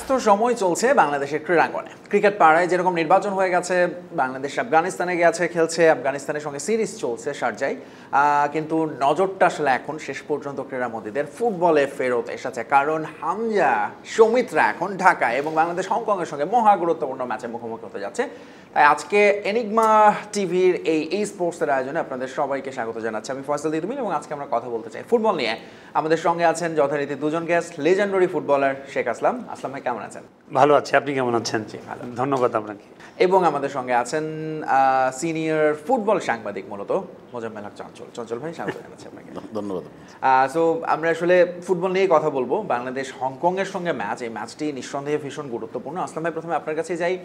ব্যস্ত সময় চলছে বাংলাদেশের ক্রীড়াঙ্গনে। ক্রিকেট পাড়ায় যেরকম নির্বাচন হয়ে গেছে, বাংলাদেশ আফগানিস্তানে গেছে খেলছে, আফগানিস্তানের সঙ্গে সিরিজ চলছে শারজায়, কিন্তু নজরটা আসলে এখন শেষ পর্যন্ত ক্রীড়ামোদীদের ফুটবলে ফেরত এসেছে, কারণ হামজা সৌমিত্রা এখন ঢাকায় এবং বাংলাদেশ হংকংয়ের সঙ্গে মহা গুরুত্বপূর্ণ ম্যাচে মুখোমুখি হতে যাচ্ছে। তাই আজকে এনিগমা টিভির এই স্পোর্টসের আয়োজনে আপনাদের সবাইকে স্বাগত জানাচ্ছি। আমি ফয়সাল দিদুমিল এবং আজকে আমরা কথা বলতে চাই ফুটবল নিয়ে। আমাদের সঙ্গে আছেন যথারীতি দুজন গেস্ট, লেজেন্ডারি ফুটবলার শেখ আসলাম। আসলাম ভাই কেমন আছেন? ভালো আছি, আপনি কেমন আছেন? জি ভালো, ধন্যবাদ আপনাকে। এবং আমাদের সঙ্গে আছেন সিনিয়র ফুটবল সাংবাদিক মূলত মোজাম্মেল হক চঞ্চল। চঞ্চল ভাই স্বাগত জানাচ্ছি আপনাকে। ধন্যবাদ। সো আমরা আসলে ফুটবল নিয়ে কথা বলবো। বাংলাদেশ হংকংয়ের সঙ্গে ম্যাচ, এই ম্যাচটি নিঃসন্দেহে ভীষণ গুরুত্বপূর্ণ। আসলাম ভাই, প্রথমে আপনার কাছে যাই।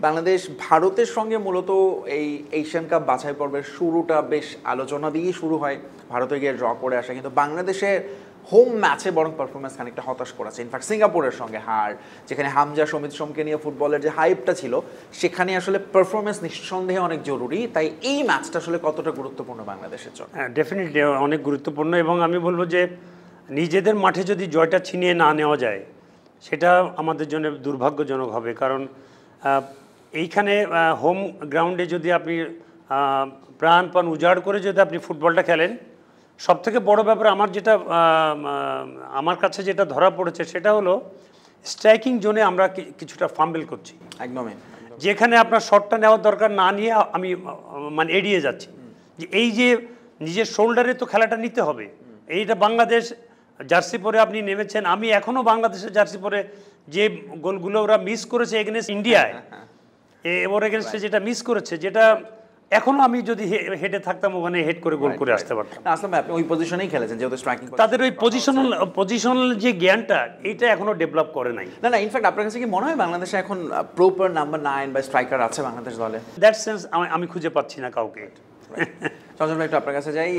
বাংলাদেশ ভারতের সঙ্গে মূলত এই এশিয়ান কাপ বাছাই পর্বের শুরুটা বেশ আলোচনা দিয়েই শুরু হয়, ভারতে গিয়ে ড্র করে আসে, কিন্তু বাংলাদেশের হোম ম্যাচে বরং পারফরমেন্স খানিকটা হতাশ করেছে। ইনফ্যাক্ট সিঙ্গাপুরের সঙ্গে হার, যেখানে হামজা সমিত সোমকে নিয়ে ফুটবলের যে হাইপটা ছিল, সেখানে আসলে পারফরমেন্স নিঃসন্দেহে অনেক জরুরি। তাই এই ম্যাচটা আসলে কতটা গুরুত্বপূর্ণ বাংলাদেশের জন্য? হ্যাঁ, ডেফিনেটলি অনেক গুরুত্বপূর্ণ, এবং আমি বলবো যে নিজেদের মাঠে যদি জয়টা ছিনিয়ে না নেওয়া যায় সেটা আমাদের জন্য দুর্ভাগ্যজনক হবে। কারণ এইখানে হোম গ্রাউন্ডে যদি আপনি প্রাণপণ উজাড় করে যদি আপনি ফুটবলটা খেলেন, সবথেকে বড় ব্যাপার আমার কাছে যেটা ধরা পড়েছে সেটা হলো স্ট্রাইকিং জোনে আমরা কিছুটা ফাম্বেল করছি। একদমই, যেখানে আপনার শটটা নেওয়ার দরকার না নিয়ে আমি মানে এড়িয়ে যাচ্ছি। যে এই যে নিজের শোল্ডারে তো খেলাটা নিতে হবে। এইটা বাংলাদেশ জার্সি পরে আপনি নেমেছেন, আমি এখনও বাংলাদেশের জার্সি পরে যে গোলগুলো ওরা মিস করেছে এগেনস্ট ইন্ডিয়ায়, ওর এগেনস্টে যেটা মিস করেছে, যেটা এখনো আমি যদি হেডে থাকতাম ওখানে হেড করে গোল করে আসতে পারতাম। আসলে আপনি ওই পজিশনেই খেলেছেন, যেহেতু স্ট্রাইকিং তাদের ওই পজিশনাল যে জ্ঞানটা এইটা এখনো ডেভেলপ করে নাই। না, ইনফ্যাক্ট আপনার কাছে কি মনে হয় বাংলাদেশে এখন প্রপার নাম্বার 9 বা স্ট্রাইকার আছে বাংলাদেশ দলে? দ্যাট সেন্স আমি খুঁজে পাচ্ছি না কাউকে। সঞ্জন ভাই, একটু আপনার কাছে যাই।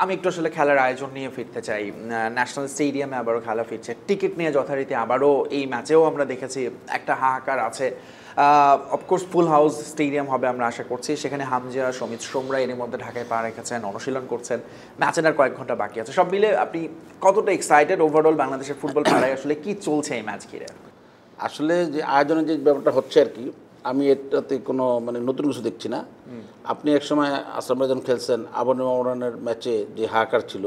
আমি একটু আসলে খেলার আয়োজন নিয়ে ফিরতে চাই। ন্যাশনাল স্টেডিয়ামে আবারও খেলা ফিরছে, টিকিট নিয়ে যথারীতি আবারও এই ম্যাচেও আমরা দেখেছি একটা হাহাকার আছে। অফকোর্স ফুল হাউস স্টেডিয়াম হবে আমরা আশা করছি। সেখানে হামজা সমিত সোমরা এর মধ্যে ঢাকায় পা রেখেছেন, অনুশীলন করছেন, ম্যাচের আর কয়েক ঘন্টা বাকি আছে। সব মিলে আপনি কতটা এক্সাইটেড ওভারঅল বাংলাদেশের ফুটবল পাড়ায় আসলে কি চলছে এই ম্যাচ ঘিরে? আসলে যে আয়োজনের যে ব্যাপারটা হচ্ছে আর কি, আমি এটাতে কোনো মানে নতুন কিছু দেখছি না। আপনি একসময় আসলাম যখন খেলছেন আবাহনী মোহামেডানের ম্যাচে যে হাহাকার ছিল,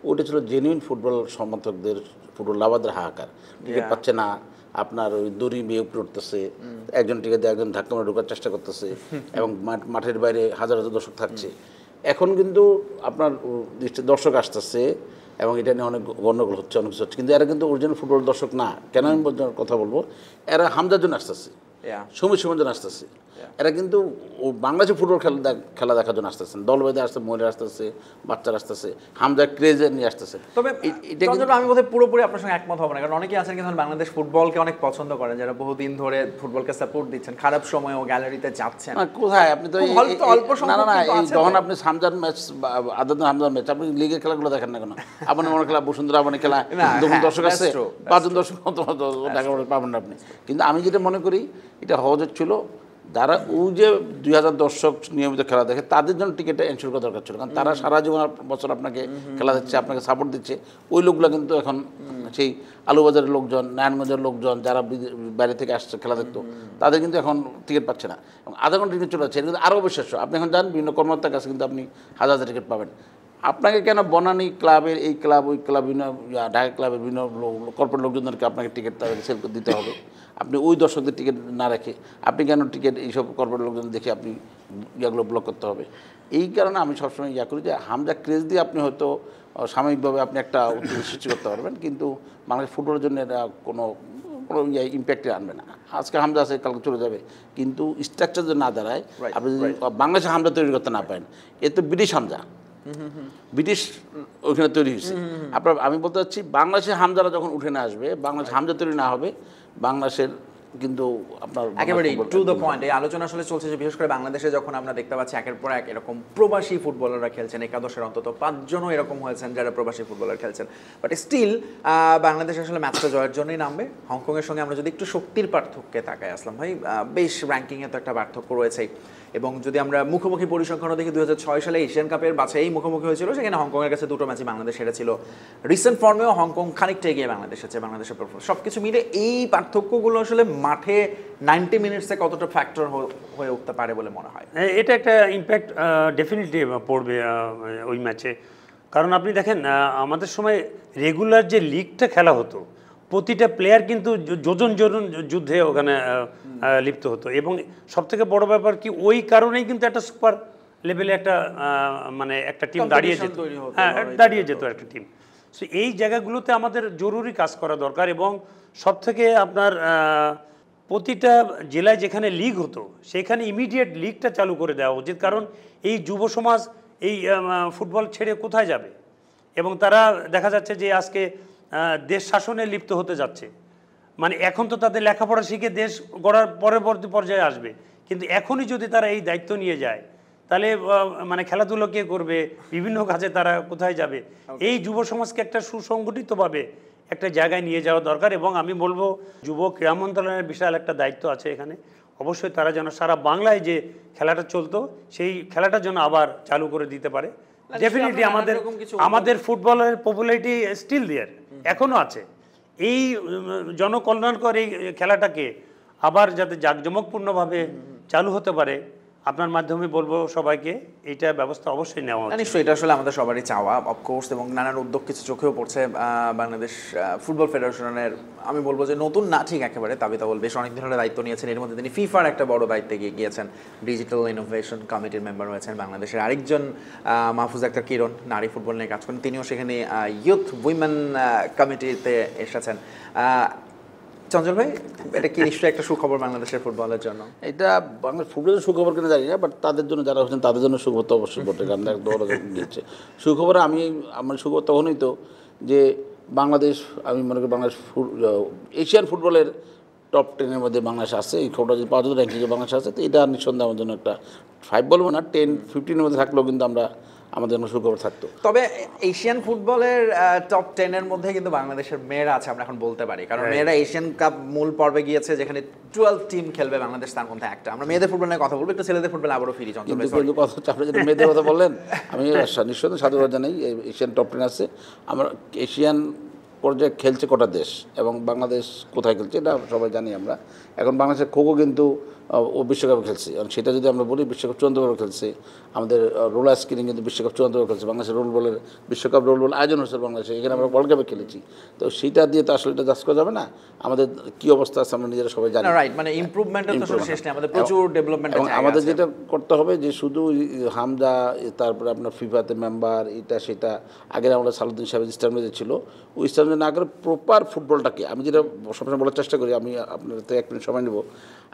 ওটা ছিল জেনুইন ফুটবল সমর্থকদের, ফুটবল লাভারদের হাহাকার। টিকিট পাচ্ছে না, আপনার ওই দড়ি বেয়ে উপরে উঠতেছে, একজন টিকিট দিয়ে একজন ধাক্কা মারে ঢোকার চেষ্টা করতেছে, এবং মাঠের বাইরে হাজার হাজার দর্শক থাকছে। এখন কিন্তু আপনার দর্শক আসতেছে এবং এটা নিয়ে অনেক গণ্ডগোল হচ্ছে, অনেক কিছু হচ্ছে, কিন্তু এরা কিন্তু অরিজিনাল ফুটবল দর্শক না। কেন আমি কথা বলবো, এরা হামজার জন্য আসতেছে, সমীর জন্য আসতেছে। এরা কিন্তু বাংলাদেশের ফুটবল খেলা দেখার জন্য আসতেছেন, দল বেঁধে আসতে, মহিলা আসতেছে, বাচ্চারা আসতেছে, হামজা ক্রেজে নিয়ে আসতেছে। তবে আমি বোধহয় পুরোপুরি আপনার সঙ্গে একমত হবো না, কারণ অনেকেই আছেন কিন্তু বাংলাদেশ ফুটবলকে অনেক পছন্দ করেন, যারা বহুদিন ধরে ফুটবলকে সাপোর্ট দিচ্ছেন, খারাপ সময়ও গ্যালারিতে যাচ্ছেন। কোথায় আপনি তো অল্প না, যখন আপনি হামজার ম্যাচ, হামজার ম্যাচ, আপনি লিগের খেলাগুলো দেখেন না কেন? আপনি মনে খেলা বসুন্ধরা আপনি খেলা দর্শক আছে, 5 জন দর্শক পাবেন না আপনি। কিন্তু আমি যেটা মনে করি এটা সহজ ছিল, যারা ওই যে 2000 দর্শক নিয়মিত খেলা দেখে তাদের জন্য টিকিটটা এনশিওর করা দরকার ছিল, কারণ তারা সারা জীবন বছর আপনাকে খেলা দিচ্ছে, আপনাকে সাপোর্ট দিচ্ছে। ওই লোকগুলো কিন্তু এখন সেই আলুবাজারের লোকজন, নারায়ণগঞ্জের লোকজন, যারা বাইরে থেকে আসছে খেলা দেখতো, তাদের কিন্তু এখন টিকিট পাচ্ছে না, এবং আধা ঘন্টা টিকিট চলে যাচ্ছে। এটা কিন্তু আরও অবিশ্বাস্য। আপনি এখন যান বিভিন্ন কর্মকর্তার কাছে, কিন্তু আপনি হাজার হাজার টিকিট পাবেন। আপনাকে কেন বনানী ক্লাবের এই ক্লাব ওই ক্লাব বিভিন্ন ঢাকা ক্লাবের বিভিন্ন কর্পোরেট লোকজনদেরকে আপনাকে টিকিট তাদেরকে সেল দিতে হবে? আপনি ওই দর্শকদের টিকিট না রেখে আপনি কেন টিকিট এইসব কর্পোরেট লোকজন দেখে আপনি ইয়াগুলো ব্লক করতে হবে? এই কারণে আমি সবসময় করি যে হামজা ক্রেজ দিয়ে আপনি হয়তো সাময়িকভাবে আপনি একটা উদ্যোগ সৃষ্টি করতে পারবেন, কিন্তু বাংলাদেশ ফুটবলের জন্য এটা কোনো ইম্প্যাক্টে আনবে না। আজকে হামজা আছে, কালকে চলে যাবে, কিন্তু স্ট্রাকচার যদি না দাঁড়ায়, আপনি যদি বাংলাদেশে হামজা তৈরি করতে না পারেন, এ তো ব্রিটিশ হামজা, ব্রিটিশ ওইখানে তৈরি হয়েছে। আপনার আমি বলতে চাচ্ছি, বাংলাদেশের হামজারা যখন উঠে না আসবে, বাংলাদেশ হামজা তৈরি না হবে, বাংলাদেশের কিন্তু আপনার একেবারে টু দ্য পয়েন্ট। এই আলোচনা আসলে চলছে যে বিশেষ করে বাংলাদেশে যখন আমরা দেখতে পাচ্ছি একের পর এক এরকম প্রবাসী ফুটবলাররা খেলছেন, একাদশের অন্তত 5 জনও এরকম হয়েছেন যারা প্রবাসী ফুটবলার খেলছেন, বাট স্টিল বাংলাদেশ আসলে ম্যাচটা জয়ের জন্যই নামবে। হংকংয়ের সঙ্গে আমরা যদি একটু শক্তির পার্থক্যে তাকাই আসলাম ভাই, বেশ র্যাঙ্কিংয়ে তো একটা পার্থক্য রয়েছেই। এবং যদি আমরা মুখোমুখি পরিসংখ্যানও দেখি 2006 সালে এশিয়ান কাপের বাছাই মুখোমুখি হয়েছিল, সেখানে হংকংয়ের কাছে 2টো ম্যাচই বাংলাদেশ হেরেছিল। রিসেন্ট ফর্মেও হংকং খানিকটা এগিয়ে বাংলাদেশের চেয়ে, বাংলাদেশের পারফরমেন্স সব কিছু মিলে এই পার্থক্যগুলো আসলে মাঠে 90 মিনিটসে কতটা ফ্যাক্টর হয়ে উঠতে পারে বলে মনে হয়? এটা একটা ইম্প্যাক্ট ডেফিনেটলি পড়বে ওই ম্যাচে। কারণ আপনি দেখেন আমাদের সময় রেগুলার যে লিগটা খেলা হতো, প্রতিটা প্লেয়ার কিন্তু যোজন যুদ্ধে ওখানে লিপ্ত হতো। এবং সবথেকে বড় ব্যাপার কি, ওই কারণেই কিন্তু একটা সুপার লেভেলে একটা মানে একটা টিম দাঁড়িয়ে যেত, দাঁড়িয়ে যেত একটা টিম। সো এই জায়গাগুলোতে আমাদের জরুরি কাজ করা দরকার। এবং সবথেকে আপনার প্রতিটা জেলায় যেখানে লিগ হতো সেখানে ইমিডিয়েট লিগটা চালু করে দেওয়া উচিত। কারণ এই যুব সমাজ এই ফুটবল ছেড়ে কোথায় যাবে? এবং তারা দেখা যাচ্ছে যে আজকে দেশ শাসনে লিপ্ত হতে যাচ্ছে। মানে এখন তো তাদের লেখাপড়া শিখে দেশ গড়ার পরবর্তী পর্যায়ে আসবে, কিন্তু এখনই যদি তারা এই দায়িত্ব নিয়ে যায় তাহলে মানে খেলাধুলো কে করবে, বিভিন্ন কাজে তারা কোথায় যাবে? এই যুব সমাজকে একটা সুসংগঠিতভাবে একটা জায়গায় নিয়ে যাওয়া দরকার। এবং আমি বলবো যুব ক্রীড়া মন্ত্রণালয়ের বিশাল একটা দায়িত্ব আছে এখানে। অবশ্যই তারা যেন সারা বাংলায় যে খেলাটা চলতো সেই খেলাটা যেন আবার চালু করে দিতে পারে। ডেফিনেটলি আমাদের ফুটবলের পপুলারিটি স্টিল দেয়ার, এখনও আছে। এই জনকল্যাণকর এই খেলাটাকে আবার যাতে জাঁকজমকপূর্ণভাবে চালু হতে পারে, আপনার মাধ্যমে বলবো সবাইকে এইটা ব্যবস্থা অবশ্যই নেওয়া উচিত। নিশ্চয়ই এটা আসলে আমাদের সবারই চাওয়া অফকোর্স, এবং নানান উদ্যোগ কিছু চোখেও পড়ছে বাংলাদেশ ফুটবল ফেডারেশনের। আমি বলবো যে নতুন না ঠিক একেবারে, তাবিতাবল বেশ অনেক ধরনের দায়িত্ব নিয়েছেন। এর মধ্যে তিনি ফিফার একটা বড় দায়িত্বে গিয়েছেন, ডিজিটাল ইনোভেশন কমিটির মেম্বার হয়েছেন। বাংলাদেশের আরেকজন মাহফুজ আক্তার কিরণ নারী ফুটবল নিয়ে কাজ করেন, তিনিও সেখানে ইউথ উইমেন কমিটিতে এসেছেন। চঞ্চল ভাই, এটা কি নিশ্চয়ই একটা সুখবর বাংলাদেশের ফুটবলের জন্য? এটা বাংলাদেশ ফুটবলের সুখবর কিনা জানি না, বাট তাদের জন্য যারা হচ্ছেন তাদের জন্য সুখবর তো অবশ্যই বটে। কারণ দৌড়া দিচ্ছে সুখবর। আমার সুখবর তখনই তো যে বাংলাদেশ, আমি মনে করি বাংলাদেশ এশিয়ান ফুটবলের টপ 10-এর মধ্যে বাংলাদেশ আছে। এই খবরটা যদি পাওয়া যেত র্যাঙ্কিংয়ে বাংলাদেশ আছে, তো এটা নিঃসন্দেহে আমার জন্য একটা 5 বলবো না, 10-15-এর মধ্যে থাকলেও কিন্তু আমাদের জন্য সুখবর থাকতো। তবে এশিয়ান ফুটবলের টপ 10-এর মধ্যে কিন্তু বাংলাদেশের মেয়েরা আছে, আমরা এখন বলতে পারি। কারণ মেয়েরা এশিয়ান কাপ মূল পর্বে গিয়েছে, যেখানে 12 টিম খেলবে, বাংলাদেশ তার মধ্যে একটা। আমরা মেয়েদের ফুটবল নিয়ে কথা বলবো, একটু ছেলেদের ফুটবল আবারও ফিরি। চঞ্চল ভাই, কিন্তু কথা হচ্ছে, আপনি যদি মেয়েদের কথা বললেন, আমি নিঃসন্দেহে সাধুবাদ জানাই। এশিয়ান টপ 10 আছে। আমরা এশিয়ান পর্যায়ে খেলছে কটা দেশ এবং বাংলাদেশ কোথায় খেলছে এটা সবাই জানি আমরা। এখন বাংলাদেশের খোখো কিন্তু ও বিশ্বকাপে খেলছে, এবং সেটা যদি আমরা বলি বিশ্বকাপ 54বার খেলছে। আমাদের রোলার স্কিনিং কিন্তু বিশ্বকাপ 54বার খেলছে। বাংলাদেশের রোল বলের বিশ্বকাপ রোল বল আয়োজন হচ্ছে বাংলাদেশে, এখানে আমরা ওয়ার্ল্ড কাপে খেলেছি। তো সেটা দিয়ে তো আসলে এটা জাজ করা যাবে না। আমাদের কি অবস্থা আছে আমরা নিজেরা সবাই জানি। রাইট, মানে ইমপ্রুভমেন্টের তো শেষ নেই, আমাদের প্রচুর ডেভেলপমেন্ট। এবং আমাদের যেটা করতে হবে যে শুধু হামজা, তারপরে আপনার ফিফাতে মেম্বার, এটা সেটা আগের আমরা সালুদ্দিন সাহেব ইস্টার্নমেজে ছিল, ওই ইস্টার্নমেজ না করে প্রপার ফুটবলটাকে আমি যেটা সবসময় বলার চেষ্টা করি। আমি আপনার তো 1 মিনিট সময় নেব।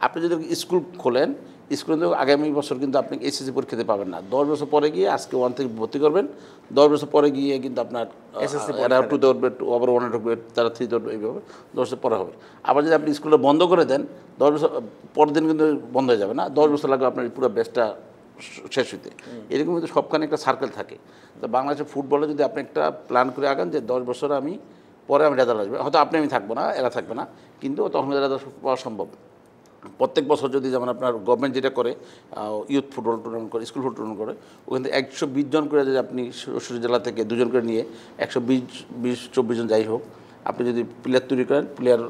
আপনি যদি স্কুল খোলেন, স্কুলে কিন্তু আগামী বছর কিন্তু আপনি এসএসসি পরীক্ষা দিতে পাবেন না। 10 বছর পরে গিয়ে আজকে 1 থেকে ভর্তি করবেন, 10 বছর পরে গিয়ে কিন্তু আপনার এরা 2তে উঠবে, আবার 1-এ ঢুকবে, তারা 3তে উঠবে, এইভাবে 10 বছর পরে হবে। আবার যদি আপনি স্কুলটা বন্ধ করে দেন, 10 বছর পরের দিন কিন্তু বন্ধ হয়ে যাবে না, 10 বছর লাগবে আপনার পুরো বেসটা শেষ হইতে। এরকম কিন্তু সবখানে একটা সার্কেল থাকে। তো বাংলাদেশের ফুটবলে যদি আপনি একটা প্ল্যান করে আগান যে 10 বছর পরে আমি রেজাল্ট আসবে, হয়তো আমি থাকবো না, এরা থাকবে না, কিন্তু তখন রেজাল্ট পাওয়া সম্ভব। প্রত্যেক বছর যদি যেমন আপনার গভর্নমেন্ট যেটা করে ইউথ ফুটবল টুর্নামেন্ট করে, স্কুল ফুটবল টুর্নামেন্ট করে, ওখান থেকে 120 জন করে যদি আপনি শ্বশুর জেলা থেকে 2 জন করে নিয়ে 120-24 জন যাই হোক, আপনি যদি প্লেয়ার তৈরি করেন, প্লেয়ার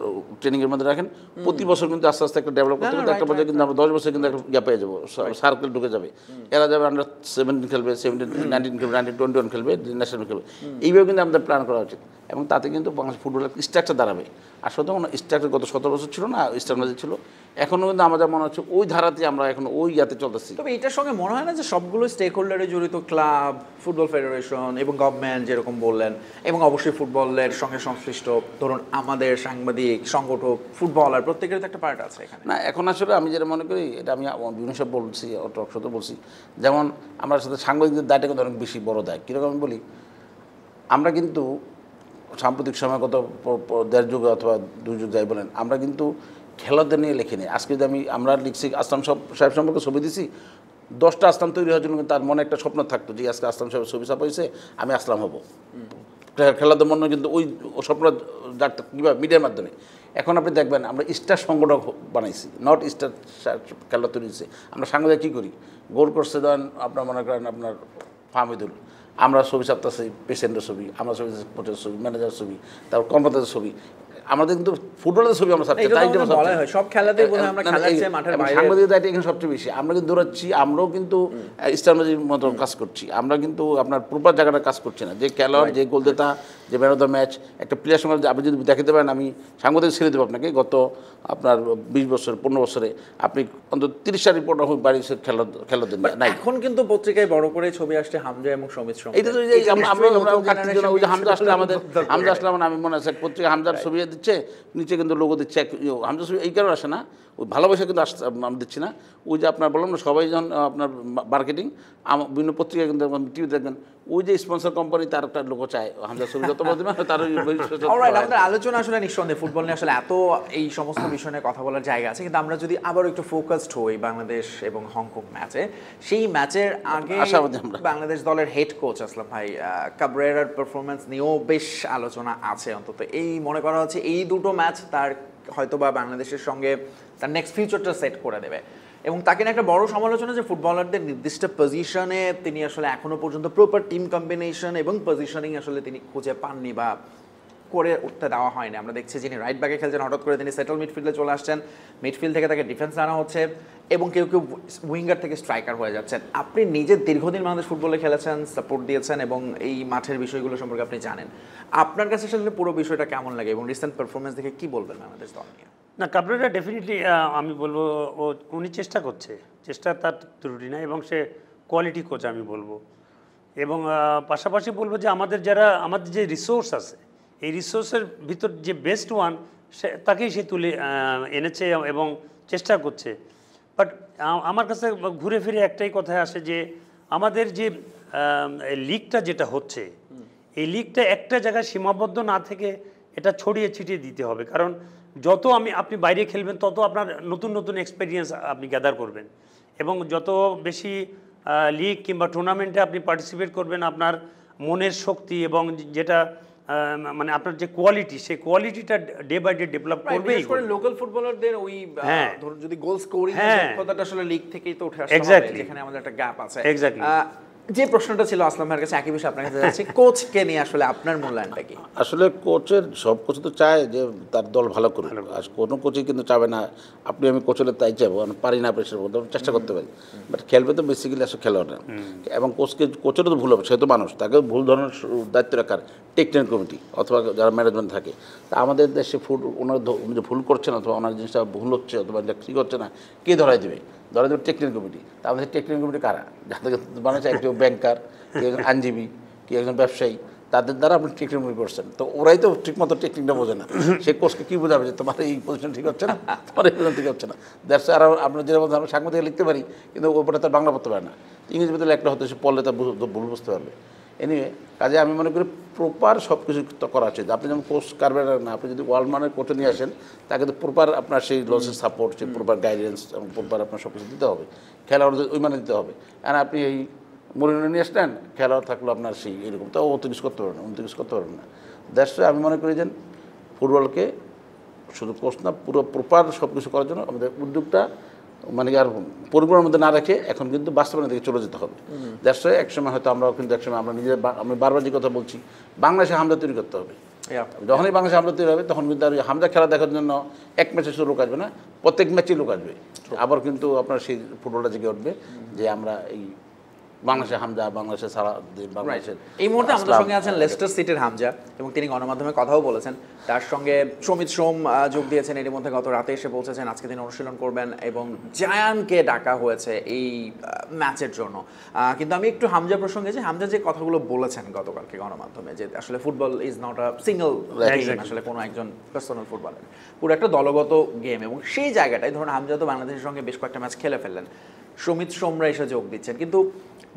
ট্রেনিংয়ের মধ্যে রাখেন, প্রতি বছর কিন্তু আস্তে আস্তে একটা ডেভেলপ করতে করতে একটা পর্যায়ে কিন্তু আমরা 10 বছর কিন্তু একটা ইয়া পেয়ে যাবো, সার্কেল ঢুকে যাবে। এরা যাবে আন্ডার 17 খেলবে, 17, 19 খেলবে, 19, 21 খেলবে, ন্যাশনাল খেলবে। এইভাবে কিন্তু আমাদের প্ল্যান করা উচিত, এবং তাতে কিন্তু বাংলাদেশ ফুটবলের স্ট্রাকচার দাঁড়াবে। আসলে তখন স্ট্রাকচার গত 17 বছর ছিল না, স্ট্রাকচার ছিল। এখনও কিন্তু আমাদের মনে হচ্ছে ওই ধারাতে আমরা এখন ওই ইয়াতে চলতেছি। তবে এটার সঙ্গে মনে হয় না যে সবগুলো স্টেক হোল্ডারে জড়িত, ক্লাব, ফুটবল ফেডারেশন এবং গভর্নমেন্ট যেরকম বললেন, এবং অবশ্যই ফুটবলের সঙ্গে সংশ্লিষ্ট ধরুন আমাদের সাংবাদিক, সংগঠক, ফুটবলার, প্রত্যেকের তো একটা পার্ট আছে এখানে না। এখন আসলে আমি যেটা মনে করি, এটা আমি বিভিন্ন সব বলছি, টকশোতে বলছি, যেমন আমরা সাথে সাংবাদিকদের দায়টা কিন্তু অনেক বেশি বড় দায়। কীরকম আমি বলি, আমরা কিন্তু সাম্প্রতিক সময় গত 1.5 যুগ অথবা 2 যুগ যাই বলেন, আমরা কিন্তু খেলাদের নিয়ে লেখিনি। আজকে যদি আমরা লিখছি আসলাম সাহেব সম্পর্কে ছবি দিছি, 10টা আসলাম তৈরি হওয়ার জন্য তার মনে একটা স্বপ্ন থাকতো যে আজকে আসলাম সাহেবের ছবি ছাপা হয়েছে, আমি আসলাম হব। খেলাদের মনে কিন্তু ওই স্বপ্ন ডাক্তার কীভাবে মিডিয়ার মাধ্যমে। এখন আপনি দেখবেন আমরা স্টার সংগঠক বানাইছি, নট স্টার খেলা তৈরি হয়েছে। আমরা সাংবাদিক কী করি, গোল করছে দেন আপনার মনে করেন আপনার ফাহমিদুল, আমরা ছবি ছাপতেছি পেশেন্টের ছবি, আমরা ছবি কোচের ছবি, ম্যানেজারের ছবি, তারপর কর্মকর্তাদের ছবি। আমাদের কিন্তু ফুটবলের ছবি আমরা ছাড়ছি, সব খেলাতেই আমরা সাংবাদিকতা এখানে সবচেয়ে বেশি। আমরা কিন্তু দৌড়াচ্ছি, আমরাও কিন্তু স্টারমাজির মতো কাজ করছি। আমরা কিন্তু আপনার প্রপার জায়গাটা কাজ করছি না। যে খেলোয়াড়, যে গোলদাতা, যে ম্যান অফ দ্য ম্যাচ, একটা প্লেয়ার সঙ্গে আপনি যদি দেখাতে পারেন, আমি সাংবাদিক ছেড়ে দেবো আপনাকে, গত আপনার 20 বছর 15 বছরে আপনি অন্তত 30টা রিপোর্ট বাড়িছে খেলাধুলা নাই। এখন কিন্তু পত্রিকায় বড় করে ছবি আসছে হামজা এবং সমিত সোম। এটা তো হামজা আসলে আমাদের হামজা আসলে আমি মনে আছে পত্রিকা হামজার ছবি দিচ্ছে, নিচে কিন্তু লোগো দিচ্ছে। হামজা ছবি এই কারণে আসে না, ওই ভালোবাসা কিন্তু আমি দিচ্ছি না। ওই যে আপনার বললাম না, সবাই যখন আপনার মার্কেটিং বিভিন্ন পত্রিকা কিন্তু টিভি দেখবেন, ওই যে স্পন্সর কোম্পানি তার একটা লোগো চায় হামজা ছবি যত বড় দিবেন তার। আমাদের আলোচনা আসলে নিঃসন্দেহে ফুটবল নিয়ে আসলে এত এই সমস্ত বিষয় নিয়ে কথা বলার জায়গা আছে, কিন্তু আমরা যদি আবার একটু ফোকাসড হই বাংলাদেশ এবং হংকং ম্যাচে, সেই ম্যাচের আগে বাংলাদেশ দলের হেড কোচ আসলাম ভাই কাবরেরার পারফরমেন্স নিয়েও বেশ আলোচনা আছে। অন্তত এই মনে করা হচ্ছে এই দুটো ম্যাচ তার হয়তো বা বাংলাদেশের সঙ্গে তার নেক্সট ফিউচারটা সেট করে দেবে। এবং তাকে নিয়ে একটা বড় সমালোচনা যে ফুটবলারদের নির্দিষ্ট পজিশনে তিনি আসলে এখনো পর্যন্ত প্রপার টিম কম্বিনেশন এবং পজিশনিং আসলে তিনি খুঁজে পাননি বা করে উঠতে দেওয়া হয়নি। আমরা দেখছি যিনি রাইট ব্যাকে খেলছেন, হঠাৎ করে তিনি সেটেল মিডফিল্ডে চলে আসছেন, মিডফিল্ড থেকে তাকে ডিফেন্স আনা হচ্ছে এবং কেউ কেউ উইঙ্গার থেকে স্ট্রাইকার হয়ে যাচ্ছেন। আপনি নিজে দীর্ঘদিন বাংলাদেশ ফুটবলে খেলেছেন, সাপোর্ট দিয়েছেন এবং এই মাঠের বিষয়গুলো সম্পর্কে আপনি জানেন। আপনার কাছে আসলে পুরো বিষয়টা কেমন লাগে এবং রিসেন্ট পারফরমেন্স দেখে কি বলবেন বাংলাদেশ দল নিয়ে? না, কাবরেরা ডেফিনেটলি আমি বলবো উনি চেষ্টা করছে, চেষ্টা তার ত্রুটি নাই এবং সে কোয়ালিটি কোচ আমি বলবো। এবং পাশাপাশি বলবো যে আমাদের যে রিসোর্স আছে, এই রিসোর্সের ভিতর যে বেস্ট ওয়ান তাকেই সে তুলে এনেছে এবং চেষ্টা করছে। বাট আমার কাছে ঘুরে ফিরে একটাই কথা আসে যে আমাদের যে লিগটা যেটা হচ্ছে, এই লিগটা একটা জায়গায় সীমাবদ্ধ না থেকে এটা ছড়িয়ে ছিটিয়ে দিতে হবে। কারণ যত আপনি বাইরে খেলবেন তত আপনার নতুন নতুন এক্সপেরিয়েন্স আপনি গ্যাদার করবেন এবং যত বেশি লিগ কিংবা টুর্নামেন্টে আপনি পার্টিসিপেট করবেন, আপনার মনের শক্তি এবং যেটা মানে আপনার যে কোয়ালিটি, সেই কোয়ালিটিটা ডে বাই ডে ডেভেলপ করবে। বিশেষ করে লোকাল ফুটবলারদের ওই ধরুন যদি গোল স্কোরিং কথাটা আসলে লিগ থেকেই তো উঠে আসে, যেখানে আমাদের একটা গ্যাপ আছে। এক্স্যাক্টলি যে প্রশ্নটা ছিল আসলাম ভাইয়ের কাছে, একই বিষয় আপনার কাছে যাচ্ছে, কোচকে নিয়ে আসলে আপনার মূল্যায়নটা কি? আসলে কোচের সব কোচ তো চায় যে তার দল ভালো করুক, আর কোনো কোচই কিন্তু চাবে না আপনি আমি কোচ হলে তাই চাইবো, আমি পারি না প্রেশার করতে, চেষ্টা করতে পারি, বাট খেলবে তো বেসিক্যালি আসলে খেলোয়াড় না। এবং কোচেরও তো ভুল হবে, সে তো মানুষ, তাকে ভুল ধরনের দায়িত্ব রাখার টেকনিক্যাল কমিটি অথবা যারা ম্যানেজমেন্ট থাকে। তা আমাদের দেশে ওনার ভুল করছে না অথবা ওনার জিনিসটা ভুল হচ্ছে অথবা ঠিক হচ্ছে না, কে ধরাই দেবে? ধরা দেবে টেকনিক্যাল কমিটি। তা আমাদের টেকনিক্যাল কমিটি কারা? যাদের বানাচ্ছে একজন ব্যাংকার, কেউ একজন আইনজীবী, কেউ একজন ব্যবসায়ী, তাদের দ্বারা আপনি টেকনিক্যাল কমিটি করছেন। তো ওরাই তো ঠিকমতো টেকনিকটা বোঝে না, সে কোচকে কী বোঝাবে যে তোমার এই পজিশন ঠিক হচ্ছে না, তোমার এই পজিশন ঠিক হচ্ছে না। দ্যাটস আর আমরা যেরকম আমরা সাংবাদিক লিখতে পারি, কিন্তু ওপরে তার বাংলা পড়তে পারে না, ইংরেজি ভিতরে একটা হতে সে পড়লে তার ভুল বুঝতে পারবে। এনিওয়ে কাজে আমি মনে করি প্রপার সব কিছু করা উচিত। আপনি যেমন কোচ কারবার না, আপনি যদি ওয়ার্ল্ড মানের কোচে নিয়ে আসেন, তাকে তো প্রপার আপনার সেই লসের সাপোর্ট, সেই প্রপার গাইডেন্স এবং প্রপার আপনার সব কিছু দিতে হবে, খেলোয়াড়দের ওই মানে দিতে হবে। আর আপনি এই মরিনো নিয়ে আসলেন, খেলোয়াড় থাকলো আপনার সেই এরকম, তো 29 করতে পারবেন না, 29 করতে পারবেন না। দ্যাটস আমি মনে করি যে ফুটবলকে শুধু কোচ না, পুরো প্রপার সব কিছু করার জন্য আমাদের উদ্যোগটা মানে আর পরিকল্পনার মধ্যে না রেখে এখন কিন্তু বাস্তবায়নের দিকে চলে যেতে হবে। দ্যাটস একসময় হয়তো আমরাও কিন্তু একসময় আমরা নিজের, আমি বারবার যে কথা বলছি, বাংলাদেশে হামজা তৈরি করতে হবে। যখনই বাংলাদেশে হামজা তৈরি হবে তখন কিন্তু আর হামজা খেলা দেখার জন্য এক ম্যাচে শুধু লোক আসবে না, প্রত্যেক ম্যাচেই লোক আসবে। আবার কিন্তু আপনার সেই ফুটবলটা জেগে উঠবে যে আমরা এই বাংলাদেশে হামজা, বাংলাদেশে সারা বাংলাদেশের। এই মুহূর্তে আমাদের সঙ্গে আছেন লেস্টার সিটির হামজা এবং তিনি গণমাধ্যমে কথাও বলেছেন। তার সঙ্গে সমিত সোম যোগ দিয়েছেন এর মধ্যে, গত রাতে এসে পৌঁছেছেন, আজকে তিনি অনুশীলন করবেন এবং জায়ানকে ডাকা হয়েছে এই ম্যাচের জন্য। কিন্তু আমি একটু হামজা প্রসঙ্গে, যে হামজা যে কথাগুলো বলেছেন গতকালকে গণমাধ্যমে, যে আসলে football is not a single game, আসলে কোনো একজন পার্সোনাল ফুটবলার, পুরো একটা দলগত গেম। এবং সেই জায়গাটায় ধরুন হামজা তো বাংলাদেশের সঙ্গে বেশ কয়েকটা ম্যাচ খেলে ফেললেন, সমিত সোমরা এসে যোগ দিচ্ছেন, কিন্তু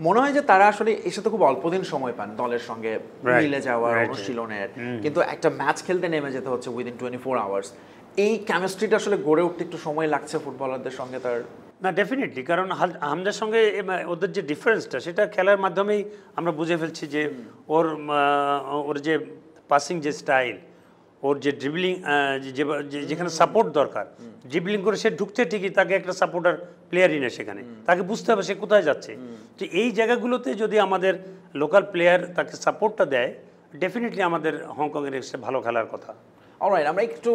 মনে হয় যে তারা আসলে এসে তো খুব অল্প দিন সময় পান দলের সঙ্গে মিলে যাওয়ার, অনুশীলনের, কিন্তু একটা ম্যাচ খেলতে নেমে যেতে হচ্ছে উইদিন 24 আওয়ার্স। এই কেমিস্ট্রিটা আসলে গড়ে উঠতে একটু সময় লাগছে ফুটবলারদের সঙ্গে তার? না, ডেফিনেটলি, কারণ হামজার সঙ্গে ওদের যে ডিফারেন্সটা সেটা খেলার মাধ্যমেই আমরা বুঝে ফেলছি যে ওর যে পাসিং যে স্টাইল, ওর যে ড্রিবলিং, যেখানে সাপোর্ট দরকার, ড্রিবলিং করে সে ঢুকছে ঠিকই, তাকে একটা সাপোর্টার প্লেয়ারই না, সেখানে তাকে বুঝতে হবে সে কোথায় যাচ্ছে। তো এই জায়গাগুলোতে যদি আমাদের লোকাল প্লেয়ার তাকে সাপোর্টটা দেয়, ডেফিনেটলি আমাদের হংকংয়ের এসে ভালো খেলার কথা। অলরাইট, আমরা একটু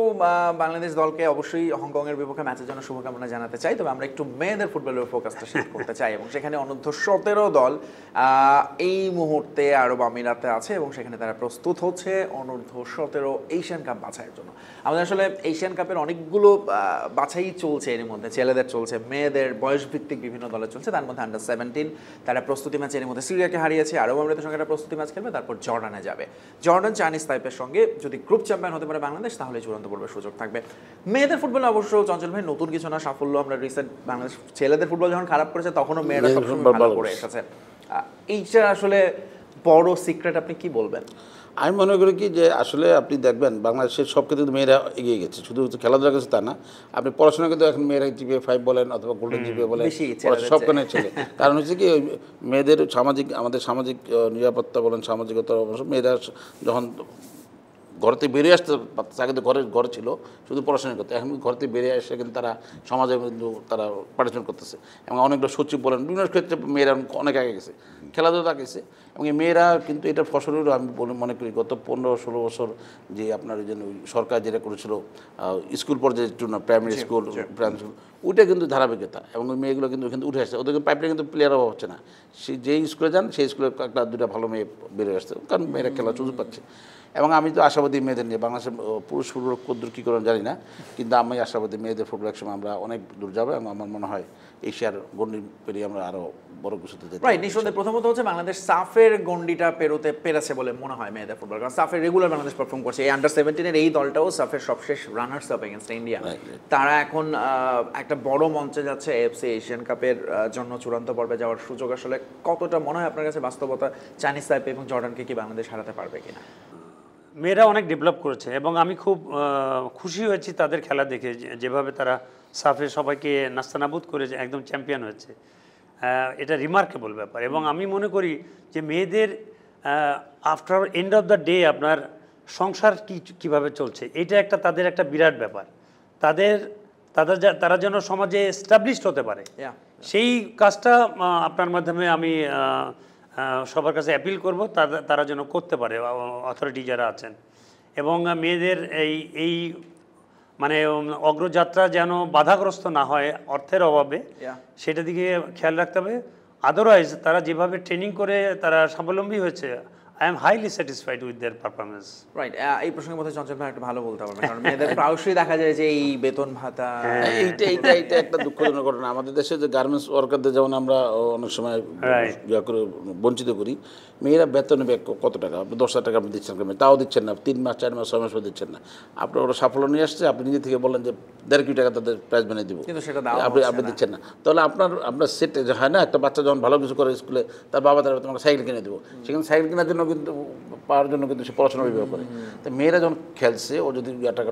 বাংলাদেশ দলকে অবশ্যই হংকংয়ের বিপক্ষে ম্যাচের জন্য শুভকামনা জানাতে চাই, তবে আমরা একটু মেয়েদের ফুটবলের ফোকাসটা শিফট করতে চাই এবং সেখানে অনূর্ধ্ব 17 দল এই মুহূর্তে আরব আমিরাতে আছে এবং সেখানে তারা প্রস্তুত হচ্ছে অনূর্ধ্ব 17 এশিয়ান কাপ বাছাইয়ের জন্য। আমাদের আসলে এশিয়ান কাপের অনেকগুলো বাছাই চলছে, এর মধ্যে ছেলেদের চলছে, মেয়েদের বয়সভিত্তিক বিভিন্ন দলের চলছে, তার মধ্যে আন্ডার 17 তারা প্রস্তুতি ম্যাচ এর মধ্যে সিরিয়াকে হারিয়েছে, আরব আমিরাতের সঙ্গে একটা প্রস্তুতি ম্যাচ খেলবে, তারপর জর্ডানে যাবে। জর্ডান চাইনিজ তাইপের সঙ্গে যদি গ্রুপ চ্যাম্পিয়ন হতে পারে বাংলাদেশ, তাহলে চূড়ান্ত পর্বের সুযোগ থাকবে। মেয়েদের ফুটবলে অবশ্য চঞ্চল ভাই নতুন কিছু না, সাফল্য আমরা রিসেন্ট বাংলাদেশ ছেলেদের ফুটবল যখন খারাপ করেছে তখনও মেয়েরা সবসময় ভালো করে এসেছে। এইটা আসলে বড় সিক্রেট, আপনি কি বলবেন? আমি মনে করি কি যে আসলে আপনি দেখবেন বাংলাদেশের সব ক্ষেত্রে মেয়েরা এগিয়ে গেছে, শুধু খেলাধুলা গেছে তা না, আপনি পড়াশোনা কিন্তু এখন মেয়েরা জিপিএ 5 বলেন অথবা গোল্ডেন জিপিএ বলেন, সবখানে ছেলে। কারণ হচ্ছে কি মেয়েদের আমাদের সামাজিক নিরাপত্তা বলেন, সামাজিকতা অবশ্য মেয়েরা যখন ঘর থেকে বেরিয়ে আসতে পারতেছে, আগে তো ঘরে ছিল শুধু পড়াশোনা করতে, এখন ঘর থেকে বেরিয়ে আসে কিন্তু তারা সমাজে কিন্তু তারা পার্টিসিপেট করতেছে এবং অনেকগুলো সচিব বলেন, বিভিন্ন ক্ষেত্রে মেয়েরা অনেক আগে গেছে, খেলাধুলা গেছে এবং এই মেয়েরা কিন্তু এটা ফসলেরও আমি মনে করি গত 15-16 বছর যে আপনার যেন সরকার যেটা করেছিল স্কুল পর্যায়ে প্রাইমারি স্কুল, প্রাইমারি স্কুল, ওইটা কিন্তু ধারাবাহিকতা এবং ওই মেয়েগুলো কিন্তু ওখানে উঠে আসছে, ওদের পাইপলাইন কিন্তু প্লেয়ার অভাব হচ্ছে না, সে যেই স্কুলে যান সেই স্কুলে একটা দুটা ভালো মেয়ে বেরোয় আসছে, কারণ মেয়েরা খেলার সুযোগ পাচ্ছে। এবং আমি তো আশাবাদী মেয়েদের নিয়ে, বাংলাদেশের পুরুষ ফুটবল কদ্দূর কী করেন জানি না, কিন্তু আমি আশাবাদী মেয়েদের ফুটবল একসময় আমরা অনেক দূর যাবো এবং আমার মনে হয় এশিয়ার গণ্ডি পেরিয়ে আমরা আরও বড় কিছুতে যেতে। রাইট, নিঃসন্দেহে প্রথমত হচ্ছে বাংলাদেশ সাফের গণ্ডিটা পেরেছে বলে মনে হয় মেয়েদের ফুটবল, কারণ সাফের রেগুলার বাংলাদেশ পারফর্ম করছে। এই আন্ডার 17 এই দলটাও সাফের সবশেষ রানার্স আপ এগেইনস্ট ইন্ডিয়া, তারা এখন একটা বড় মঞ্চে যাচ্ছে, এএফসি এশিয়ান কাপের জন্য চূড়ান্ত পর্বে যাওয়ার সুযোগ আসলে কতটা মনে হয় আপনার কাছে বাস্তবতা? চাইনিজ তাইপে এবং জর্ডানকে কি বাংলাদেশ হারাতে পারবে কিনা? মেয়েরা অনেক ডেভেলপ করেছে এবং আমি খুব খুশি হয়েছি তাদের খেলা দেখে, যেভাবে তারা সাফে সবাইকে নাস্তানাবুদ করে একদম চ্যাম্পিয়ন হয়েছে, এটা রিমার্কেবল ব্যাপার। এবং আমি মনে করি যে মেয়েদের after end of the day আপনার সংসার কীভাবে চলছে, এটা তাদের একটা বিরাট ব্যাপার। তারা যেন সমাজে এস্টাবলিশড হতে পারে, সেই কাজটা আপনার মাধ্যমে আমি সবার কাছে অ্যাপিল করব তারা যেন করতে পারে, অথরিটি যারা আছেন। এবং মেয়েদের এই মানে অগ্রযাত্রা যেন বাধাগ্রস্ত না হয় অর্থের অভাবে, সেটা দিকে খেয়াল রাখতে হবে। আদারওয়াইজ তারা যেভাবে ট্রেনিং করে তারা স্বাবলম্বী হয়েছে, I am highly satisfied with their performance. Right, এই প্রসঙ্গের মধ্যে চঞ্চল ভাই একটু ভালো বলতে পারবেন, কারণ মেয়েদের প্রায়শই দেখা যায় যে এই বেতন ভাতা, এইটা একটা দুঃখজনক ঘটনা। আমাদের দেশে যে গার্মেন্টস ওয়ার্কারদের যেমন আমরা অনেক সময় করে বঞ্চিত করি, মেয়েরা বেতনে কত টাকা, আপনি 10,000 টাকা আপনি দিচ্ছেন, তাও দিচ্ছেন না, 3 মাস 4 মাস 6 মাস দিচ্ছেন না। আপনার ওরা সাফল্য নিয়ে আসছে, আপনি নিজে থেকে বলেন যে 1.5 কোটি টাকা তাদের প্রাইজ বানিয়ে দিব, কিন্তু সেটা আপনি দিচ্ছেন না। তাহলে আপনার সেটে যে হয় না, একটা বাচ্চা যখন ভালো কিছু করে স্কুলে, তার বাবা তারা তোমাকে সাইকেল কিনে দেবো, সেখানে সাইকেল কেনার জন্য কিন্তু পাওয়ার জন্য কিন্তু সে পড়াশোনা বিভাগ করে। তো মেয়েরা যখন খেলছে, ও যদি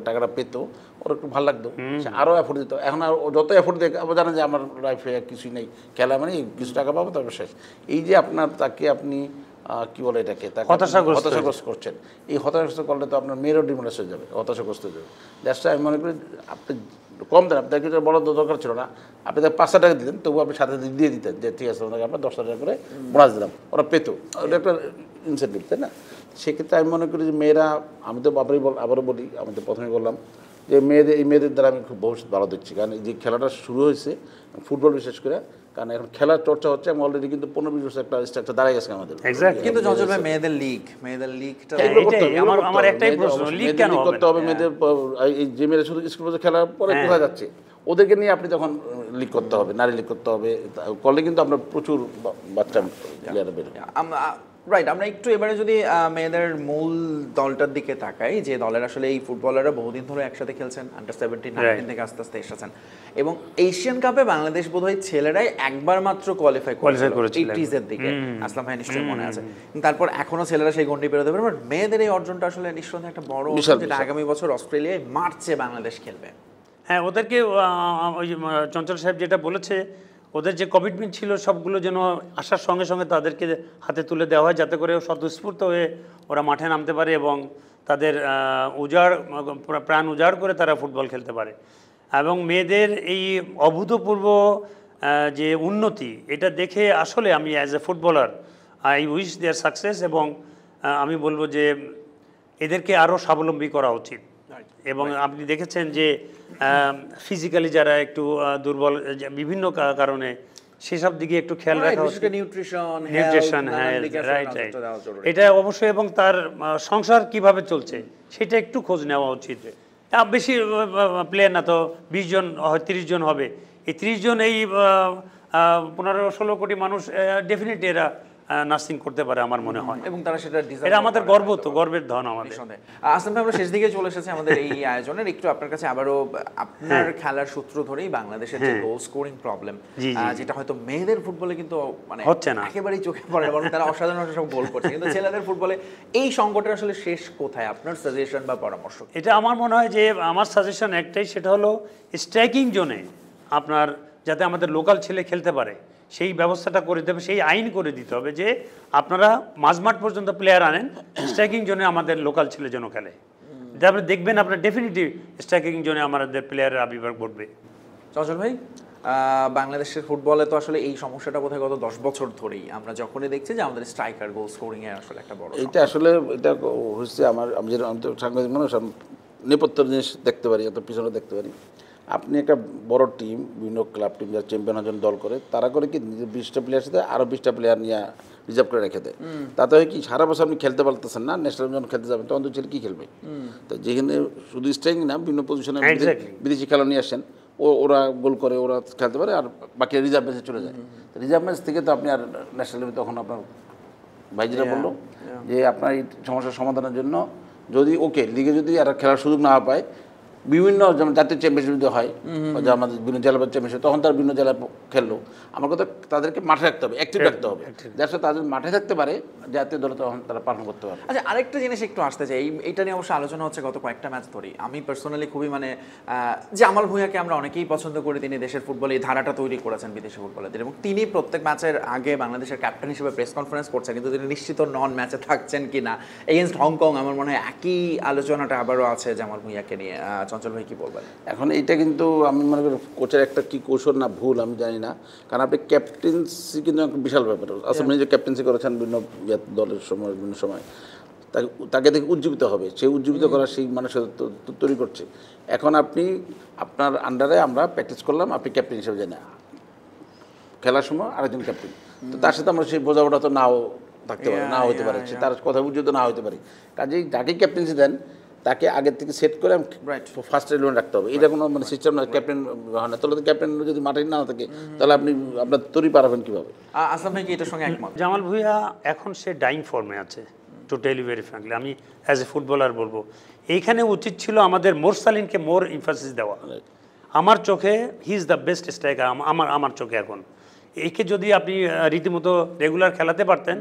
টাকাটা পেতো, ওর একটু ভালো লাগতো, সে আরও এফোর্ট দিত। এখন আর যত এফোর্ট দেয়, আবার জানেন যে আমার লাইফে কিছুই নেই, খেলা মানে কিছু টাকা পাবো তারপর শেষ। এই যে তাকে আপনি কি বলে এটাকে হতাশাগ্রস্ত করছেন, এই হতাশাগ্রস্ত করলে তো আপনার মেয়েরও ডিমোনেস হয়ে যাবে, হতাশাগ্রস্ত হয়ে যাবে। দ্যাটসটা আমি মনে করি আপনি কম দেন, আপনাকে বড় দরকার ছিল না, আপনি তাকে 5,000 টাকা দিতেন, তবু আপনি সাথে দিয়ে দিতেন যে ঠিক আছে আপনাকে আমরা 10,000 টাকা করে বোনাস দিলাম, ওরা পেতো, ওটা একটা ইনসেন্টিভ, তাই না? সেক্ষেত্রে আমি মনে করি যে মেয়েরা, আমি তো আবারও বলি, আমি তো প্রথমে বললাম যে এই মেয়েদের দ্বারা আমি খুব ভবিষ্যৎ ভালো দেখছি। কারণ এই যে খেলাটা শুরু হয়েছে ফুটবল বিশেষ করে, কারণ এখন খেলার চর্চা হচ্ছে এবং অলরেডি কিন্তু 15-20 বছর একটা স্ট্রাকচার দাঁড়ায় গেছে আমাদের। কিন্তু জঞ্জল ভাই মেয়েদের লিগটা আমার একটাই প্রশ্ন, লিগ কেন করতে হবে? মেয়েদের এই যে মেয়েরা শুধু স্কুল পর্যায়ে খেলার পরে কোথায় যাচ্ছে, ওদেরকে নিয়ে আপনি তখন লিগ করতে হবে, নারী লিগ করতে হবে, করলে কিন্তু আমরা প্রচুর বাচ্চা প্লেয়ার বেরোবে। রাইট, আমরা একটু এবারে যদি মেয়েদের মূল দলটার দিকে তাকাই, যে দলের আসলে এই ফুটবলাররা বহুদিন ধরে একসাথে খেলছেন, আন্ডার 17, 19 থেকে আস্তে আস্তে এসেছেন, এবং এশিয়ান কাপে বাংলাদেশ বোধহয় ছেলেরাই একবার মাত্র কোয়ালিফাই করেছিল 80s এর দিকে, আসলাম ভাই নিশ্চয়ই মনে আছে। তারপর এখনো ছেলেরা সেই গন্ডি পেরোতে পারে, বাট মেয়েদের এই অর্জনটা আসলে নিঃসন্দেহে একটা বড় অর্জন, যেটা আগামী বছর অস্ট্রেলিয়ায় মার্চে বাংলাদেশ খেলবে। হ্যাঁ, ওদেরকে ওই চঞ্চল সাহেব যেটা বলেছে, ওদের যে কমিটমেন্ট ছিল সবগুলো যেন আসার সঙ্গে সঙ্গে তাদেরকে হাতে তুলে দেওয়া হয়, যাতে করে স্বতঃস্ফূর্ত হয়ে ওরা মাঠে নামতে পারে এবং তাদের প্রাণ উজাড় করে তারা ফুটবল খেলতে পারে। এবং মেয়েদের এই অভূতপূর্ব যে উন্নতি, এটা দেখে আসলে আমি as a footballer I wish their success, এবং আমি বলবো যে এদেরকে আরও স্বাবলম্বী করা উচিত। এবং আপনি দেখেছেন যে ফিজিক্যালি যারা একটু দুর্বল বিভিন্ন কারণে সেসব দিকে একটু খেয়াল রাখা উচিত। নিউট্রিশন, হ্যাঁ, রাইট। এটা অবশ্যই, এবং তার সংসার কিভাবে চলছে সেটা একটু খোঁজ নেওয়া উচিত। বেশি প্লেয়ার না তো 20 জন, 30 জন হবে, এই 30 জন এই 15-16 কোটি মানুষ ডেফিনেটলি এরা নার্সিং করতে পারে আমার মনে হয়, এবং তারা সেটা ডিজার্ভ, এটা আমাদের গর্ব, তো গর্বের ধন আমাদের। আসলাম ভাই, আমরা শেষ দিকে চলে এসেছি আমাদের এই আয়োজনের। একটু আপনার কাছে আবারও আপনার খেলার সূত্র ধরেই বাংলাদেশের যে গোল স্কোরিং প্রবলেম, যেটা হয়তো মেয়েদের ফুটবলে কিন্তু মানে হচ্ছে না, একেবারেই চোখে পড়ে না, বরং তারা অসাধারণ সব গোল করছে, কিন্তু ছেলেদের ফুটবলে এই সংকটের আসলে শেষ কোথায়? আপনার সাজেশন বা পরামর্শ? এটা আমার মনে হয় যে আমার সাজেশন একটাই, সেটা হলো স্ট্রাইকিং জোনে আপনার যাতে আমাদের লোকাল ছেলে খেলতে পারে সেই ব্যবস্থাটা করে দিতে হবে, সেই আইন করে দিতে হবে যে আপনারা মাঝমাঠ পর্যন্ত প্লেয়ার আনেন, স্ট্রাইকিং জোনে আমাদের লোকাল ছেলে যেন খেলে। তারপরে দেখবেন আপনার ডেফিনেটলি স্ট্রাইকিং জোনে আমাদের প্লেয়ারের আবির্ভাব ঘটবে। চঞ্চল ভাই, বাংলাদেশের ফুটবলে তো আসলে এই সমস্যাটা বোধহয় গত 10 বছর ধরেই আমরা যখনই দেখছি যে আমাদের স্ট্রাইকার গোল স্কোরিং এ আসলে একটা বড়, এটা আসলে এটা হচ্ছে আমি যেটা সাংবাদিক মানুষ নেপথ্যের জিনিস দেখতে পারি, এত পিছনে দেখতে পারি। আপনি একটা বড় টিম, বিভিন্ন ক্লাব টিম যারা চ্যাম্পিয়ন হওয়ার জন্য দল করে, তারা করে কি 20টা প্লেয়ার সাথে আরও 20টা প্লেয়ার নিয়ে রিজার্ভ করে রেখে দেয়। তাতে হয় কি, সারা বছর আপনি খেলতে পারতেছেন না, ন্যাশনাল যখন খেলতে যাবেন তখন তো ছেলে কী খেলবে? তো যেখানে শুধু স্ট্রাইকিং না, বিভিন্ন পজিশনে বিদেশি খেলা নিয়ে আসেন, ওরা গোল করে, ওরা খেলতে পারে, আর বাকি রিজার্ভ ম্যাচে চলে যায়। রিজার্ভ ম্যাচ থেকে তো আপনি আর ন্যাশনাল লেভেলে, তখন আপনার ভাই যেটা বললো যে আপনার এই সমস্যার সমাধানের জন্য যদি লিগে যদি আর খেলার সুযোগ না পায়, বিভিন্ন যেমন জাতীয় চ্যাম্পিয়নশিপ যদি হয়, যে আমাদের বিভিন্ন জেলা চ্যাম্পিয়নশিপ, তখন তার বিভিন্ন জেলায় খেললো, আমার কথা তাদেরকে মাঠে রাখতে হবে, অ্যাক্টিভ রাখতে হবে, যার সাথে তাদের মাঠে থাকতে পারে, জাতীয় দলে তখন তারা পালন করতে পারে। আচ্ছা, আরেকটা জিনিস একটু আসতে চাই, এইটা নিয়ে অবশ্যই আলোচনা হচ্ছে গত কয়েকটা ম্যাচ ধরেই। আমি পার্সোনালি খুবই জামাল ভুঁইয়াকে আমরা অনেকেই পছন্দ করি, তিনি দেশের ফুটবলে এই ধারাটা তৈরি করেছেন বিদেশি ফুটবলারদের, এবং তিনি প্রত্যেক ম্যাচের আগে বাংলাদেশের ক্যাপ্টেন হিসেবে প্রেস কনফারেন্স করছেন, কিন্তু তিনি নিশ্চিত নন ম্যাচে থাকছেন কিনা। এগেনস্ট হংকং আমার মনে হয় একই আলোচনাটা আবারও আছে জামাল ভুঁইয়াকে নিয়ে। চঞ্চল ভাই কি বলবেন? এখন এইটা কিন্তু আমি মনে করি কোচের একটা কি কৌশল না ভুল আমি জানি না, কারণ আপনি ক্যাপ্টেন্সি কিন্তু একটা বিশাল ব্যাপার। আসলে যে ক্যাপ্টেন্সি করেছেন বিভিন্ন দলের সময়, বিভিন্ন সময় তাকে দেখে উজ্জীবিত হবে, সেই উজ্জীবিত করার সেই মানুষের তৈরি করছে। এখন আপনি আপনার আন্ডারে আমরা প্র্যাকটিস করলাম, আপনি ক্যাপ্টেন হিসেবে জানেন, খেলার সময় আরেকজন ক্যাপ্টেন, তো তার সাথে আমরা সেই বোঝাপড়া তো নাও থাকতে পারে, না হতে পারে, তার কথা উজ্জীবিত না হতে পারে। কাজেই যাকে ক্যাপ্টেন্সি দেন তাকে আগের থেকে সেট করে ফার্স্ট ইলেভেন রাখতে হবে। এটা কোনো সিস্টেম না, ক্যাপ্টেন হয় না। তাহলে তো ক্যাপ্টেন যদি মাঠে না থাকে, তাহলে আপনি আপনার তৈরি পারবেন কীভাবে? আসলাম ভাই কি এটার সঙ্গে একমত? জামাল ভুঁইয়া এখন সে ডাইং ফর্মে আছে, to tell you very frankly. আমি অ্যাজ এ ফুটবলার বলবো, এইখানে উচিত ছিল আমাদের মোরসালিনকে মোর ইমফাসিস দেওয়া। আমার চোখে he is the best striker আমার চোখে এখন। একে যদি আপনি রীতিমতো রেগুলার খেলাতে পারতেন,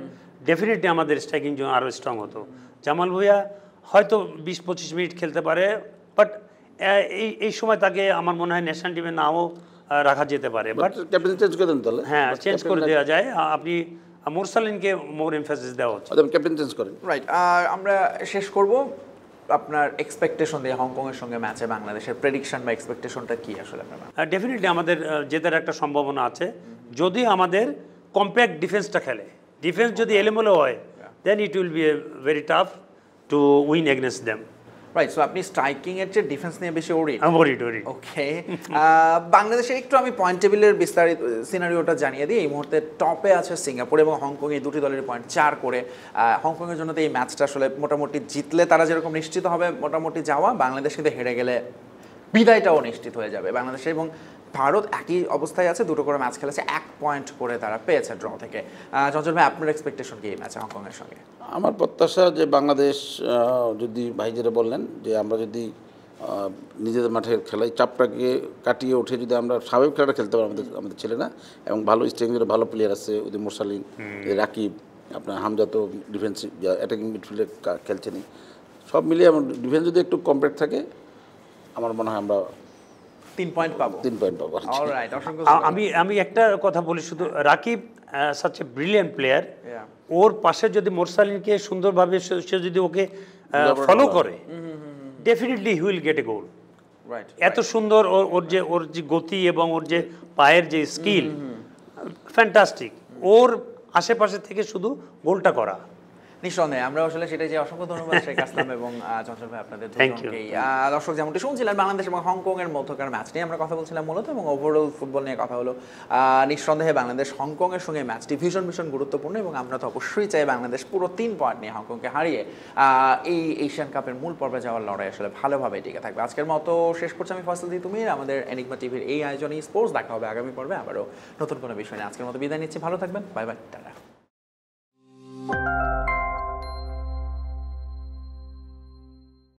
ডেফিনেটলি আমাদের স্ট্রাইকিং জোন আরও স্ট্রং হতো। জামাল ভুঁইয়া হয়তো 20-25 মিনিট খেলতে পারে, বাট এই সময় তাকে আমার মনে হয় ন্যাশনাল টিমে নাও রাখা যেতে পারে। বাট ক্যাপ্টেন চেঞ্জ করে দেন তাহলে। হ্যাঁ, চেঞ্জ করে দেওয়া যায়। আপনি মোরসালিনকে মোর এমফাসিস দেওয়া হচ্ছে, ক্যাপ্টেন চেঞ্জ করেন। রাইট। আমরা শেষ করব আপনার এক্সপেকটেশন দিয়ে হংকংয়ের সঙ্গে ম্যাচে বাংলাদেশের প্রেডিকশন বা এক্সপেকটেশনটা কি আসলে আপনার? ডেফিনেটলি আমাদের জেতার একটা সম্ভাবনা আছে যদি আমাদের কম্প্যাক্ট ডিফেন্সটা খেলে। ডিফেন্স যদি এলোমেলো হয়, then it will be a very tough to win against them. Right. So আপনি স্ট্রাইকিং এর চেয়ে ডিফেন্স নিয়ে বেশি ওরিড? ওকে। বাংলাদেশের একটু আমি পয়েন্ট টেবিলের বিস্তারিত সিনারিওটা জানিয়ে দিই। এই মুহূর্তে টপে আছে সিঙ্গাপুর এবং হংকং, এই দুটি দলের পয়েন্ট 4 করে। হংকংয়ের জন্য তো এই ম্যাচটা আসলে মোটামুটি জিতলে তারা যেরকম নিশ্চিত হবে মোটামুটি যাওয়া, বাংলাদেশ কিন্তু হেরে গেলে বিদায়টাও নিশ্চিত হয়ে যাবে বাংলাদেশে। এবং ভারত একই অবস্থায় আছে, দুটো করে ম্যাচ খেলেছে, 1 পয়েন্ট করে তারা পেয়েছে ড্র থেকে। চঞ্চল ভাই, আপনার এক্সপেকটেশন কি এই ম্যাচে হংকংয়ের সঙ্গে? আমার প্রত্যাশা যে বাংলাদেশ যদি ভাই যেটা বললেন যে আমরা যদি নিজেদের মাঠের খেলায় চাপটাকে কাটিয়ে উঠে যদি আমরা স্বাভাবিক খেলাটা খেলতে পারি আমাদের ছেলেরা, এবং ভালো স্ট্রেংথের ভালো প্লেয়ার আছে, ওদের মোরসালিন, রাকিব, আপনার হামজা তো ডিফেন্সিভ অ্যাটাকিং মিডফিল্ডে খেলছেনই, সব মিলিয়ে আমার ডিফেন্স যদি একটু কমপ্লিট থাকে আমার মনে হয় আমরা 3 পয়েন্ট পাবো। 3 পয়েন্ট পাবো। অলরাইট, অসংখ্য আমি একটা কথা বলি শুধু, Rakib such a brilliant player, Yeah. ওর পাশে যদি মোরসালিনকে সুন্দরভাবে সে যদি ওকে ফলো করে, definitely he will get A goal. Right, এত সুন্দর ওর যে গতি এবং ওর যে পায়ের যে স্কিল, ফ্যান্টাস্টিক। ওর আশেপাশে থেকে শুধু গোলটা করা। নিঃসন্দেহে আমরা আসলে সেটাই, যে অসংখ্য ধন্যবাদ শেখ আসলাম এবং চঞ্চল ভাই আপনাদের Thank you. দুজনকেই। দর্শক যেমনটি শুনছিলেন, বাংলাদেশ এবং হংকং এর মধ্যকার ম্যাচ নিয়ে আমরা কথা বলছিলাম মূলত, এবং ওভারঅল ফুটবল নিয়ে কথা হলো। নিঃসন্দেহে বাংলাদেশ হংকং এর সঙ্গে ম্যাচটি ভীষণ ভীষণ গুরুত্বপূর্ণ, এবং আমরা তো অবশ্যই চাই বাংলাদেশ পুরো 3 পয়েন্ট নিয়ে হংকংকে হারিয়ে এই এশিয়ান কাপের মূল পর্বে যাওয়ার লড়াই আসলে ভালোভাবে টিকে থাকবে। আজকের মতো শেষ করছি আমি ফয়সাল তুমির, আমাদের এনিগমা টিভির এই আয়োজনে স্পোর্টস। দেখা হবে আগামী পর্বে আবারও নতুন কোনো বিষয় নিয়ে। আজকের মতো বিদায় নিচ্ছি, ভালো থাকবেন, বাই বাই, টাটা।